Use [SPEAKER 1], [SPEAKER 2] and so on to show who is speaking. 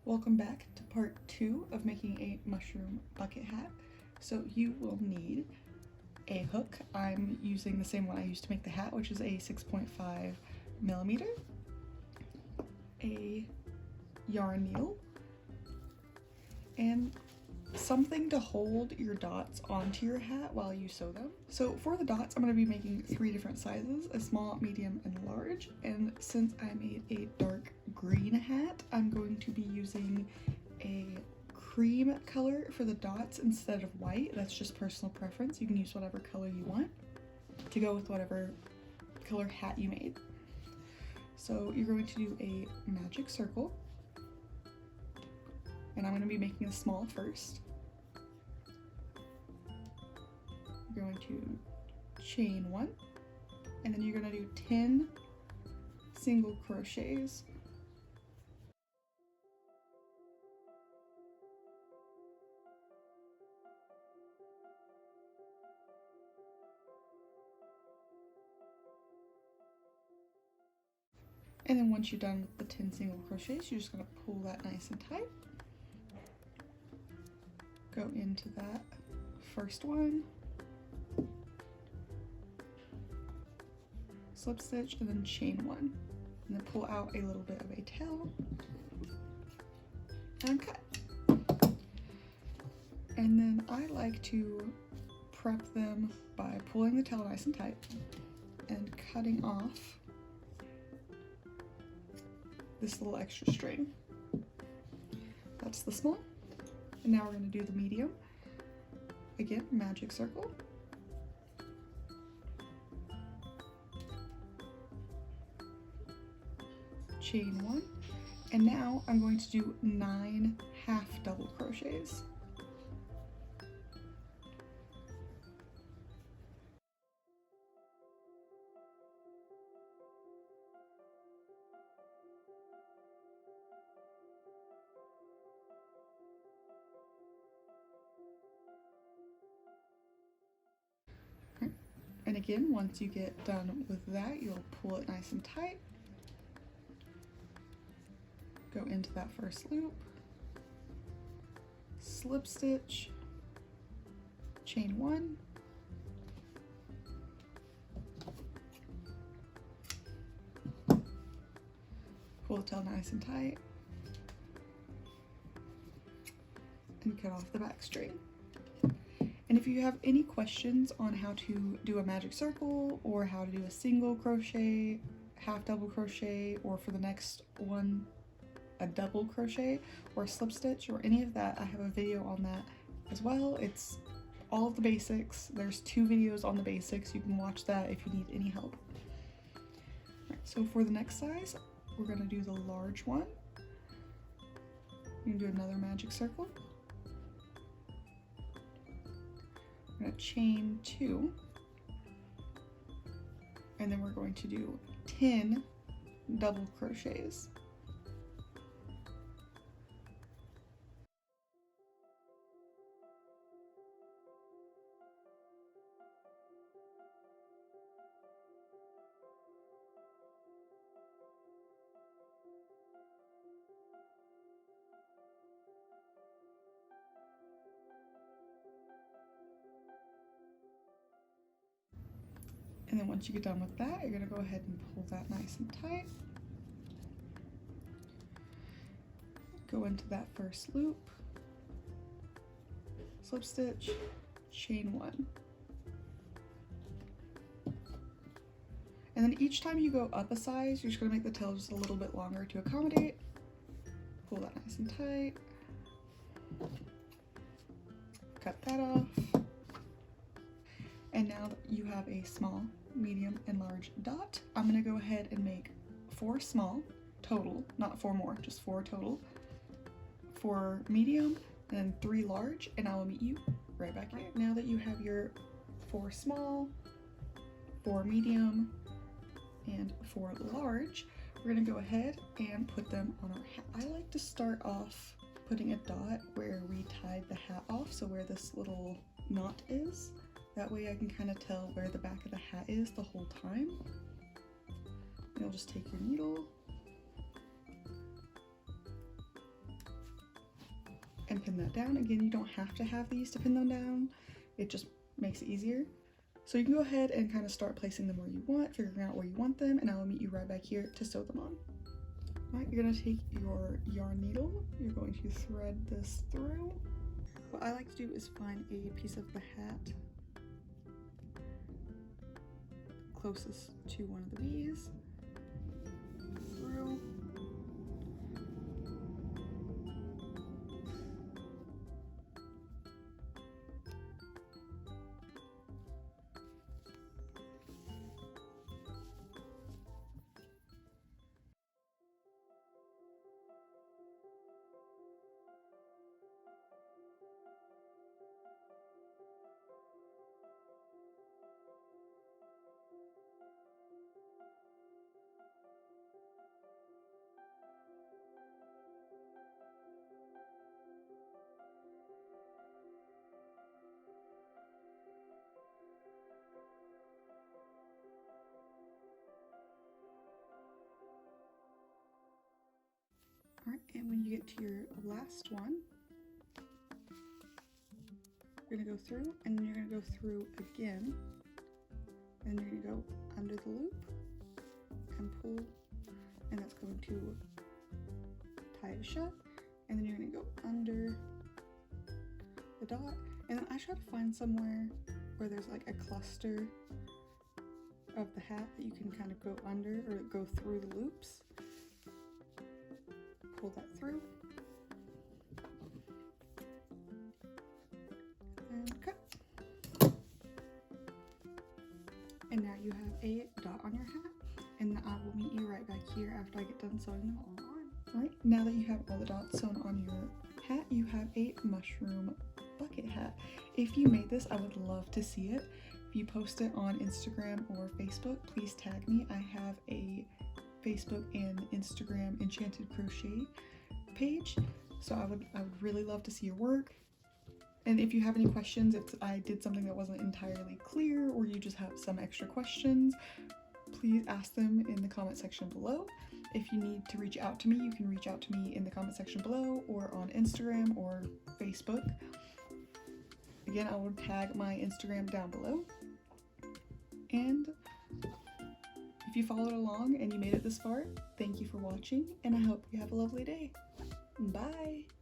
[SPEAKER 1] Welcome back to part 2 of making a mushroom bucket hat. So you will need a hook. I'm using the same one I used to make the hat, which is a 6.5mm, a yarn needle, and something to hold your dots onto your hat while you sew them. So for the dots, I'm going to be making 3 different sizes, a small, medium, and large. And since I made a dark green hat, I'm going to be using a cream color for the dots instead of white. That's just personal preference. You can use whatever color you want to go with whatever color hat you made. So you're going to do a magic circle, and I'm going to be making a small first. You're going to chain 1, and then you're going to do 10 single crochets. And then once you're done with the 10 single crochets, you're just going to pull that nice and tight. Go into that first one, slip stitch, and then chain 1, and then pull out a little bit of a tail and cut. And then I like to prep them by pulling the tail nice and tight and cutting off this little extra string. That's the small. And now we're going to do the medium. Again, magic circle. Chain 1. And now I'm going to do 9 half double crochets. And again, once you get done with that, you'll pull it nice and tight. Go into that first loop, slip stitch, chain 1, pull the tail nice and tight, and cut off the back string. And if you have any questions on how to do a magic circle, or how to do a single crochet, half double crochet, or for the next one, a double crochet or a slip stitch, or any of that, I have a video on that as well. It's all of the basics. There's 2 videos on the basics. You can watch that if you need any help. Right, so for the next size, we're going to do the large one. You're going to do another magic circle. We're going to chain 2, and then we're going to do 10 double crochets. And then once you get done with that, you're going to go ahead and pull that nice and tight. Go into that first loop, slip stitch, chain 1. And then each time you go up a size, you're just going to make the tail just a little bit longer to accommodate. Pull that nice and tight. Cut that off. And now that you have a small, medium, and large dot, I'm going to go ahead and make 4 small total, not 4 more, just 4 total, 4 medium, and then 3 large, and I will meet you right back here. Now that you have your 4 small, 4 medium, and 4 large, we're going to go ahead and put them on our hat. I like to start off putting a dot where we tied the hat off, so where this little knot is. That way I can kind of tell where the back of the hat is the whole time. You'll just take your needle and pin that down. Again, you don't have to have these to pin them down. It just makes it easier. So you can go ahead and kind of start placing them where you want, figuring out where you want them, and I will meet you right back here to sew them on. All right, you're gonna take your yarn needle, you're going to thread this through. What I like to do is find a piece of the hat closest to one of the bees, through. All right, and when you get to your last one, you're gonna go through, and then you're gonna go through again, and you're gonna go under the loop and pull, and that's going to tie it shut, and then you're gonna go under the dot, and then I try to find somewhere where there's like a cluster of the hat that you can kind of go under or go through the loops. Pull that through and cut. And now you have a dot on your hat, and I will meet you right back here after I get done sewing them all on. Alright, now that you have all the dots sewn on your hat, you have a mushroom bucket hat. If you made this, I would love to see it. If you post it on Instagram or Facebook, please tag me. I have a Facebook and Instagram Enchanted Crochet page, so I would really love to see your work. And if you have any questions, if I did something that wasn't entirely clear, or you just have some extra questions, please ask them in the comment section below. If you need to reach out to me, you can reach out to me in the comment section below or on Instagram or Facebook. Again, I will tag my Instagram down below. And if you followed along and you made it this far, thank you for watching, and I hope you have a lovely day. Bye!